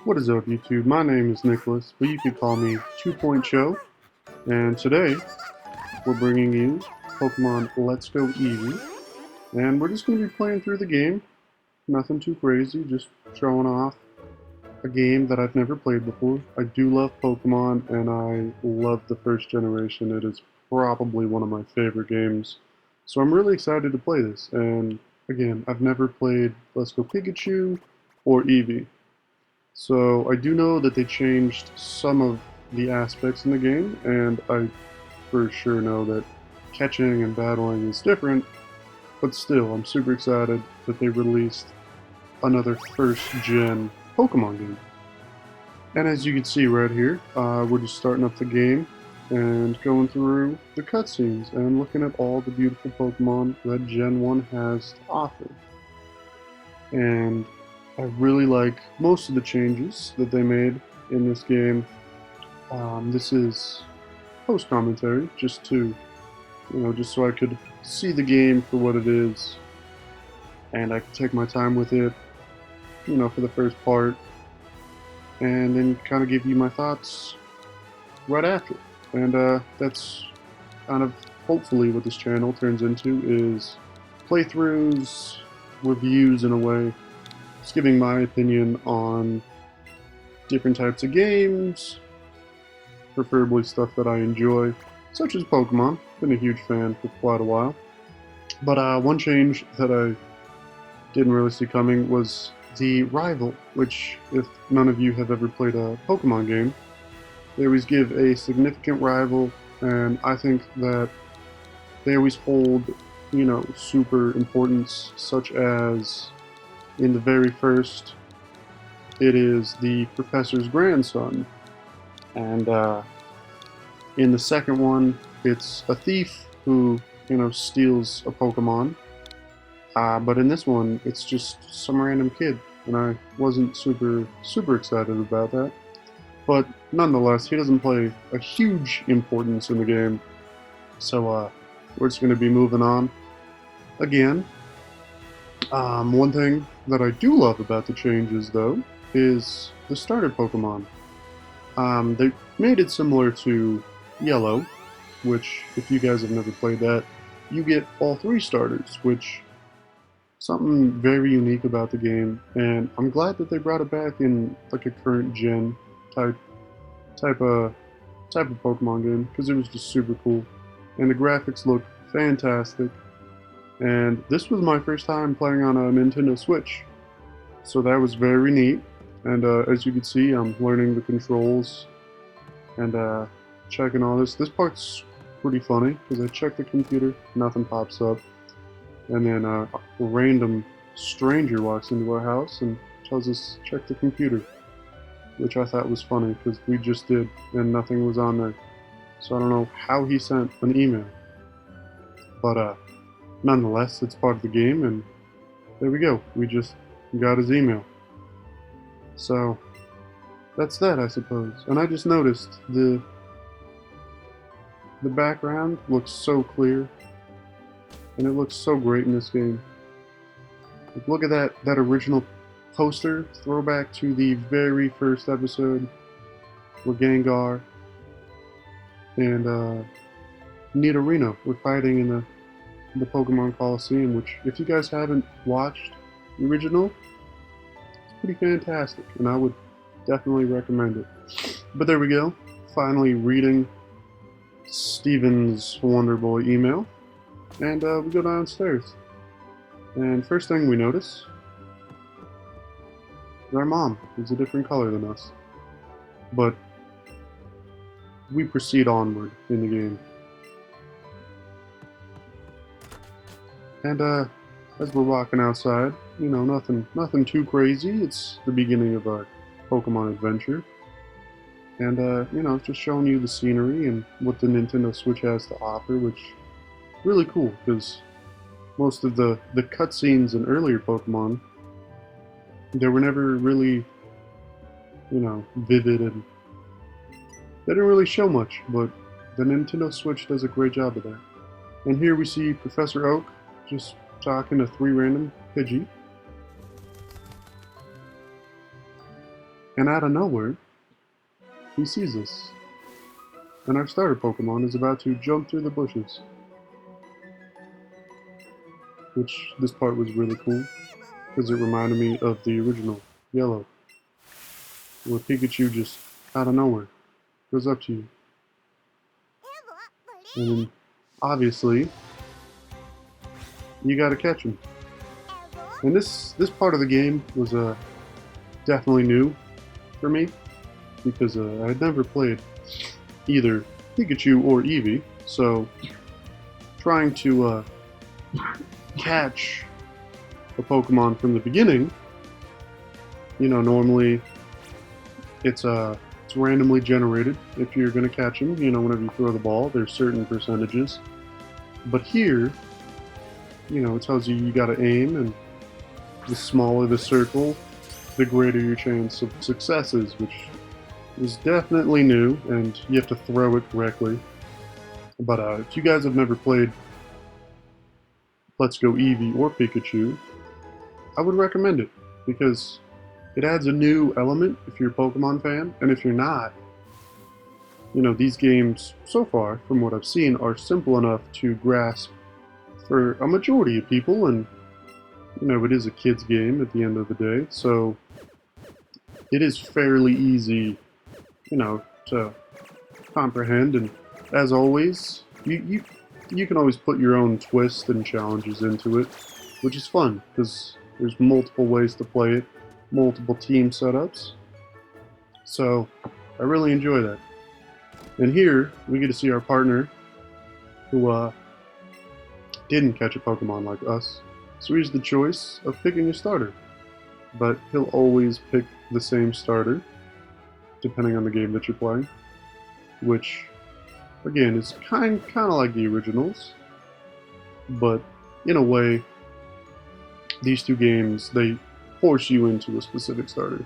What is up, YouTube? My name is Nicholas, but you could call me 2 Point Show, and today we're bringing you Pokemon Let's Go Eevee, and we're just going to be playing through the game. Nothing too crazy, just showing off a game that I've never played before. I do love Pokemon, and I love the first generation. It is probably one of my favorite games, so I'm really excited to play this. And again, I've never played Let's Go Pikachu or Eevee. So I do know that they changed some of the aspects in the game, and I for sure know that catching and battling is different, but still, I'm super excited that they released another first-gen Pokemon game. And as you can see right here, we're just starting up the game and going through the cutscenes and looking at all the beautiful Pokemon that Gen 1 has to offer. And I really like most of the changes that they made in this game. This is post commentary, just to, just so I could see the game for what it is, and I could take my time with it, for the first part, and then kind of give you my thoughts right after. And that's kind of hopefully what this channel turns into, is playthroughs, reviews in a way, just giving my opinion on different types of games, preferably stuff that I enjoy, such as Pokemon. Been a huge fan for quite a while. But one change that I didn't really see coming was the rival, which, if none of you have ever played a Pokemon game, they always give a significant rival, and I think that they always hold, super importance, such as in the very first, it is the professor's grandson, and in the second one, it's a thief who, steals a Pokemon. But in this one, it's just some random kid, and I wasn't super excited about that. But nonetheless, he doesn't play a huge importance in the game, so we're just going to be moving on. Again, one thing that I do love about the changes, though, is the starter Pokemon. They made it similar to Yellow, which, if you guys have never played that, you get all three starters, which something very unique about the game, and I'm glad that they brought it back in like a current gen type type of type of Pokemon game, because it was just super cool, and the graphics look fantastic. And this was my first time playing on a Nintendo Switch, so that was very neat. And as you can see, I'm learning the controls and checking all this. This part's pretty funny because I check the computer, nothing pops up, and then a random stranger walks into our house and tells us check the computer, which I thought was funny because we just did and nothing was on there. So I don't know how he sent an email, but nonetheless, it's part of the game, and there we go. We just got his email. So that's that, I suppose. And I just noticed the background looks so clear, and it looks so great in this game. Like, look at that original poster, throwback to the very first episode where Gengar and Nidorino were fighting in the Pokemon Coliseum, which, if you guys haven't watched the original, it's pretty fantastic, and I would definitely recommend it. But there we go, finally reading Steven's Wonder Boy email, and we go downstairs. And first thing we notice is our mom, who's a different color than us. But we proceed onward in the game. And as we're walking outside, nothing too crazy. It's the beginning of our Pokemon adventure. And just showing you the scenery and what the Nintendo Switch has to offer, which is really cool because most of the cutscenes in earlier Pokemon, they were never really, vivid, and they didn't really show much, but the Nintendo Switch does a great job of that. And here we see Professor Oak just talking to three random Pidgey. And out of nowhere, he sees us. And our starter Pokemon is about to jump through the bushes. Which, this part was really cool, because it reminded me of the original Yellow, where Pikachu just, out of nowhere, goes up to you. And obviously, you gotta catch him. And this part of the game was definitely new for me, because I had never played either Pikachu or Eevee, so trying to catch a Pokemon from the beginning, you know, normally it's randomly generated if you're going to catch them, you know, whenever you throw the ball, there's certain percentages. But here, you know, it tells you got to aim, and the smaller the circle, the greater your chance of success is, which is definitely new, and you have to throw it correctly. But if you guys have never played Let's Go Eevee or Pikachu, I would recommend it, because it adds a new element if you're a Pokemon fan, and if you're not, you know, these games, so far, from what I've seen, are simple enough to grasp for a majority of people, and, you know, it is a kid's game at the end of the day, so it is fairly easy, you know, to comprehend, and as always, you can always put your own twist and challenges into it, which is fun, because there's multiple ways to play it, multiple team setups, so I really enjoy that. And here, we get to see our partner, who didn't catch a Pokemon like us, so here's the choice of picking a starter, but he'll always pick the same starter, depending on the game that you're playing, which, again, is kind of like the originals, but in a way, these two games, they force you into a specific starter.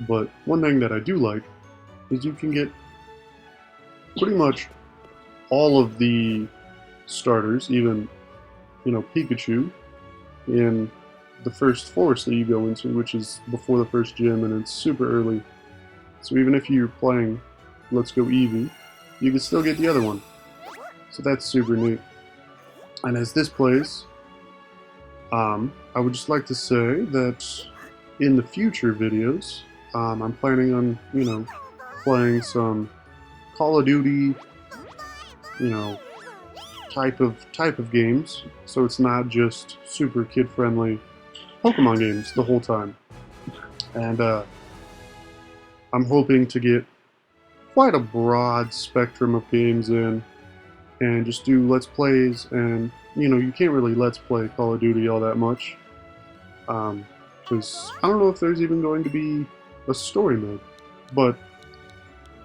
But one thing that I do like is you can get pretty much all of the starters, even, you know, Pikachu, in the first forest that you go into, which is before the first gym, and it's super early. So even if you're playing Let's Go Eevee, you can still get the other one. So that's super neat. And as this plays, I would just like to say that in the future videos, I'm planning on, you know, playing some Call of Duty, you know, type of games, so it's not just super kid-friendly Pokemon games the whole time. And I'm hoping to get quite a broad spectrum of games in, and just do Let's Plays, and, you know, you can't really Let's Play Call of Duty all that much, because I don't know if there's even going to be a story mode, but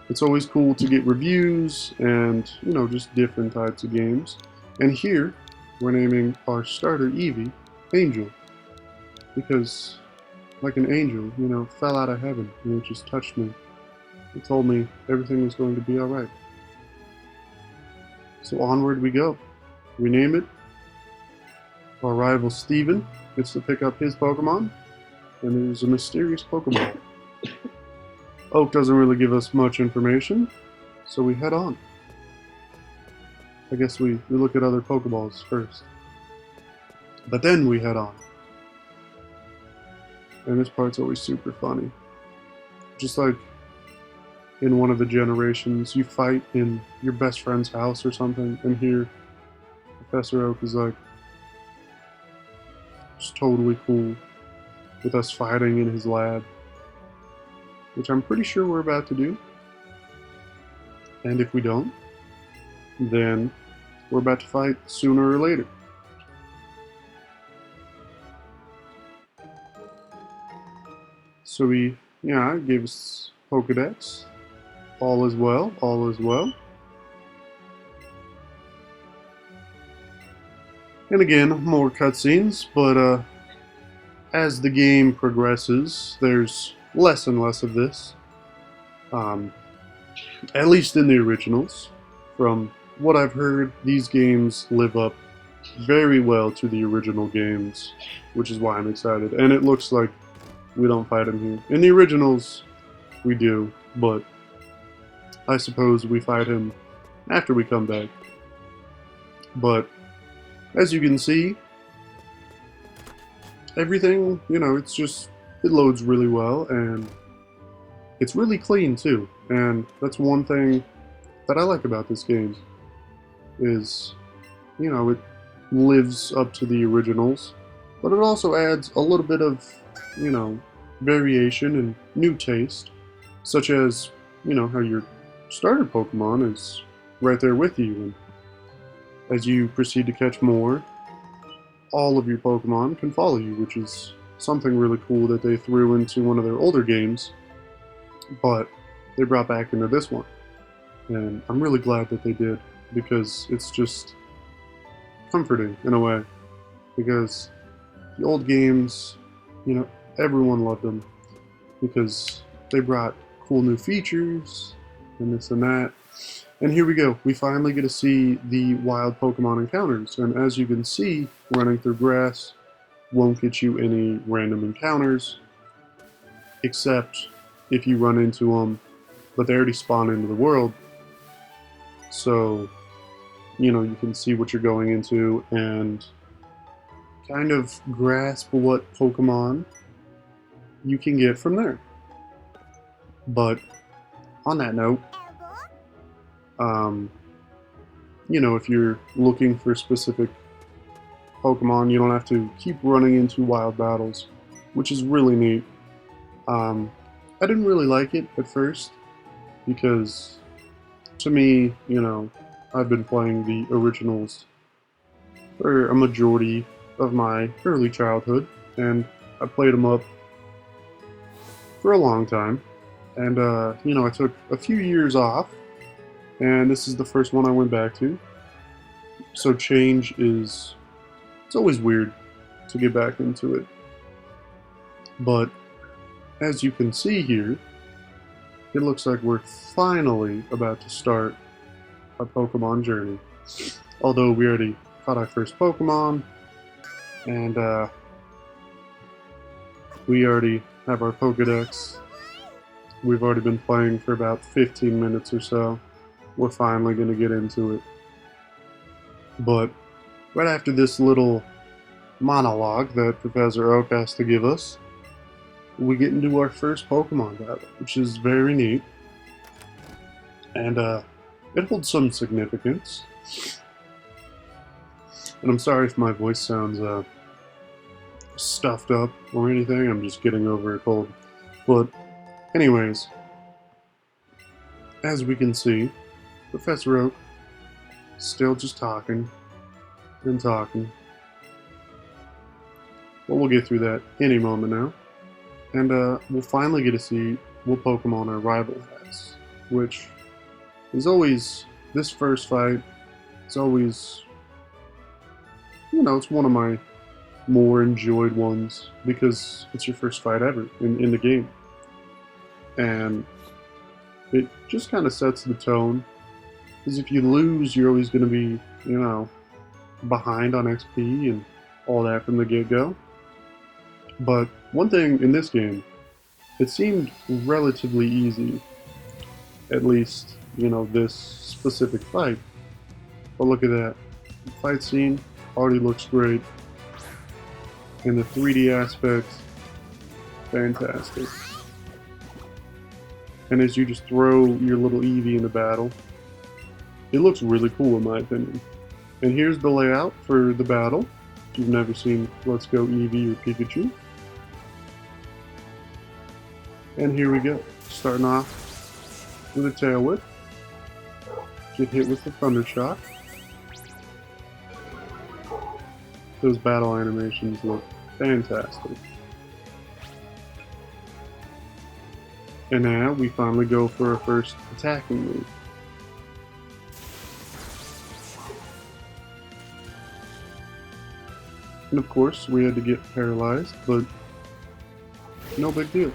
it's always cool to get reviews and, you know, just different types of games. And here, we're naming our starter Eevee Angel, because like an angel, you know, fell out of heaven and it just touched me. It told me everything was going to be alright. So onward we go. We name it. Our rival Steven gets to pick up his Pokemon, and there's a mysterious Pokemon. Oak doesn't really give us much information, so we head on. I guess we look at other Pokeballs first. But then we head on. And this part's always super funny. Just like in one of the generations, you fight in your best friend's house or something, and here Professor Oak is like, just totally cool with us fighting in his lab, which I'm pretty sure we're about to do. And if we don't, then we're about to fight sooner or later. So he gave us Pokedex. All is well, all is well. And again, more cutscenes, but as the game progresses, there's less and less of this. At least in the originals. From what I've heard, these games live up very well to the original games, which is why I'm excited. And it looks like we don't fight him here. In the originals, we do, but I suppose we fight him after we come back. But as you can see, everything, it loads really well, and it's really clean too. And that's one thing that I like about this game, is, it lives up to the originals, but it also adds a little bit of, variation and new taste, such as, how your starter Pokemon is right there with you, and as you proceed to catch more, all of your Pokemon can follow you, which is something really cool that they threw into one of their older games, but they brought back into this one. And I'm really glad that they did, because it's just comforting in a way. Because the old games, everyone loved them, because they brought cool new features and this and that. And here we go. We finally get to see the wild Pokemon encounters. And as you can see, running through grass won't get you any random encounters, except if you run into them, but they already spawn into the world. So, you can see what you're going into and kind of grasp what Pokemon you can get from there. But on that note, if you're looking for specific Pokemon, you don't have to keep running into wild battles, which is really neat. I didn't really like it at first, because to me, I've been playing the originals for a majority of my early childhood, and I played them up for a long time. And, I took a few years off, and this is the first one I went back to. So change it's always weird to get back into it. But as you can see here, it looks like we're finally about to start our Pokemon journey. Although we already caught our first Pokemon, and we already have our Pokedex. We've already been playing for about 15 minutes or so. We're finally going to get into it. But right after this little monologue that Professor Oak has to give us, we get into our first Pokemon battle, which is very neat. And it holds some significance. And I'm sorry if my voice sounds stuffed up or anything. I'm just getting over a cold. But anyways, as we can see, Professor Oak still just talking and talking. But we'll get through that any moment now. And we'll finally get to see what Pokemon our rival has, which is always, this first fight, it's always, it's one of my more enjoyed ones, because it's your first fight ever in the game. And it just kind of sets the tone, because if you lose, you're always going to be, behind on XP and all that from the get-go. But one thing in this game, it seemed relatively easy, at least, this specific fight. But look at that. The fight scene already looks great. And the 3D aspect, fantastic. And as you just throw your little Eevee into battle, it looks really cool in my opinion. And here's the layout for the battle. If you've never seen Let's Go Eevee or Pikachu. And here we go. Starting off with a Tail Whip. Get hit with the Thunder Shock. Those battle animations look fantastic. And now we finally go for our first attacking move. And of course, we had to get paralyzed, but no big deal.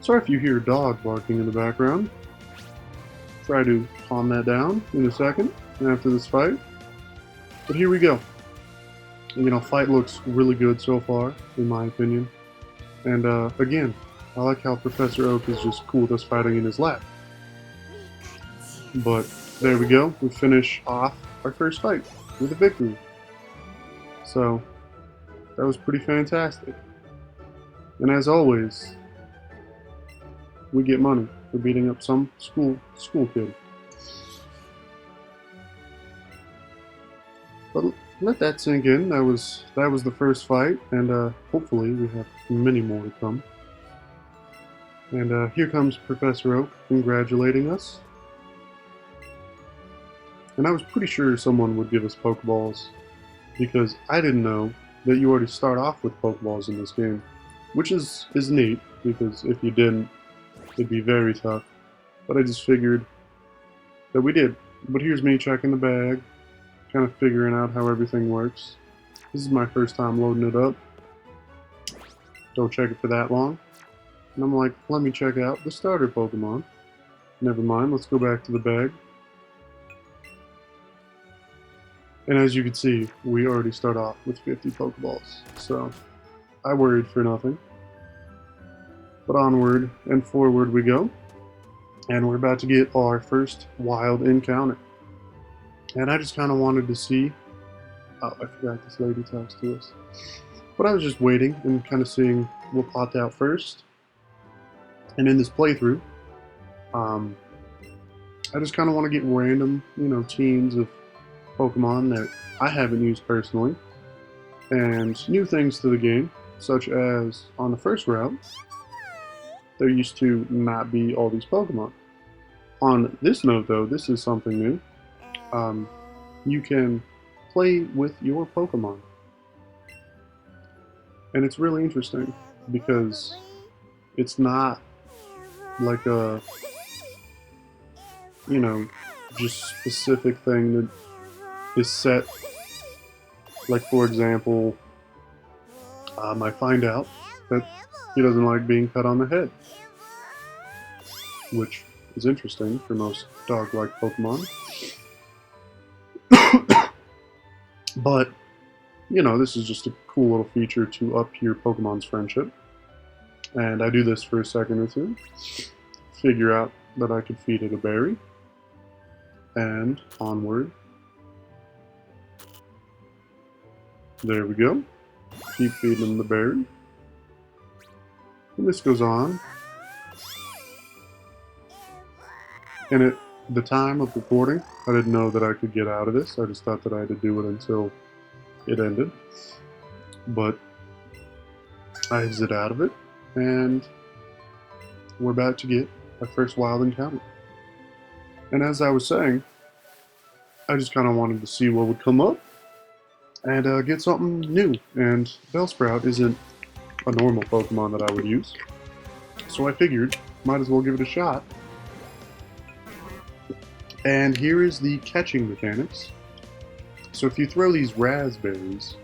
Sorry if you hear a dog barking in the background. Try to calm that down in a second after this fight. But here we go. Fight looks really good so far, in my opinion. And again, I like how Professor Oak is just cool with us fighting in his lap. But there we go. We finish off our first fight with a victory. So that was pretty fantastic. And as always, we get money for beating up some school kid. But let that sink in. That was the first fight, and hopefully we have many more to come. And here comes Professor Oak congratulating us. And I was pretty sure someone would give us Pokeballs, because I didn't know that you already start off with Pokeballs in this game, which is neat, because if you didn't, it'd be very tough. But I just figured that we did. But here's me checking the bag, kind of figuring out how everything works. This is my first time loading it up. Don't check it for that long. And I'm like, let me check out the starter Pokemon. Never mind, let's go back to the bag. And as you can see, we already start off with 50 Pokeballs. So, I worried for nothing. But onward and forward we go. And we're about to get our first wild encounter. And I just kind of wanted to see... Oh, I forgot this lady talks to us. But I was just waiting and kind of seeing what popped out first. And in this playthrough, I just kind of want to get random, teams of Pokemon that I haven't used personally. And new things to the game, such as on the first route, there used to not be all these Pokemon. On this note, though, this is something new. You can play with your Pokemon. And it's really interesting because it's not like a, just specific thing that is set. Like, for example, I find out that he doesn't like being pet on the head, which is interesting for most dog-like Pokemon. But, this is just a cool little feature to up your Pokemon's friendship. And I do this for a second or two. Figure out that I could feed it a berry. And onward. There we go. Keep feeding them the berry. And this goes on. And at the time of recording, I didn't know that I could get out of this. I just thought that I had to do it until it ended. But I exit out of it, and we're about to get our first wild encounter. And as I was saying, I just kind of wanted to see what would come up and get something new. And Bellsprout isn't a normal Pokemon that I would use, so I figured might as well give it a shot. And here is the catching mechanics. So if you throw these raspberries,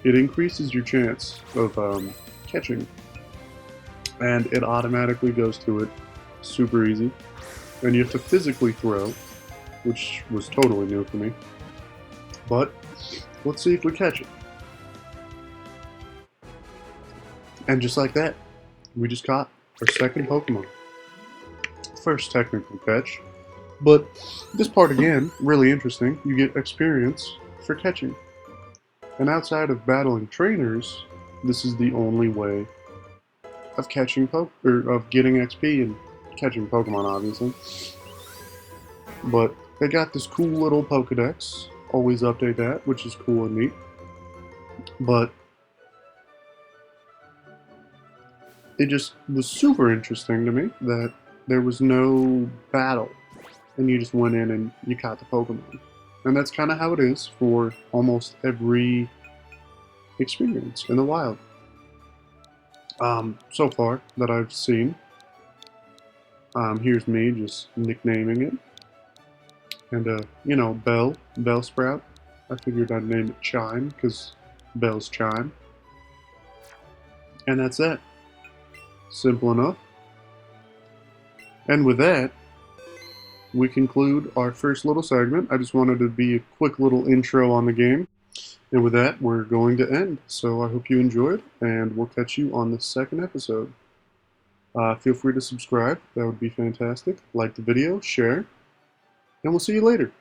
it increases your chance of catching, and it automatically goes to it. Super easy. And you have to physically throw, which was totally new for me. But let's see if we catch it. And just like that, we just caught our second Pokemon. First technical catch. But this part again, really interesting. You get experience for catching. And outside of battling trainers, this is the only way of catching of getting XP and catching Pokemon, obviously. But they got this cool little Pokedex. Always update that, which is cool and neat. But it just was super interesting to me that there was no battle, and you just went in and you caught the Pokemon. And that's kind of how it is for almost every experience in the wild. So far that I've seen. Here's me just nicknaming it. And, Bellsprout. I figured I'd name it Chime, because bells chime. And that's that. Simple enough. And with that, we conclude our first little segment. I just wanted to be a quick little intro on the game. And with that, we're going to end. So I hope you enjoyed, and we'll catch you on the second episode. Feel free to subscribe. That would be fantastic. Like the video, share, and we'll see you later.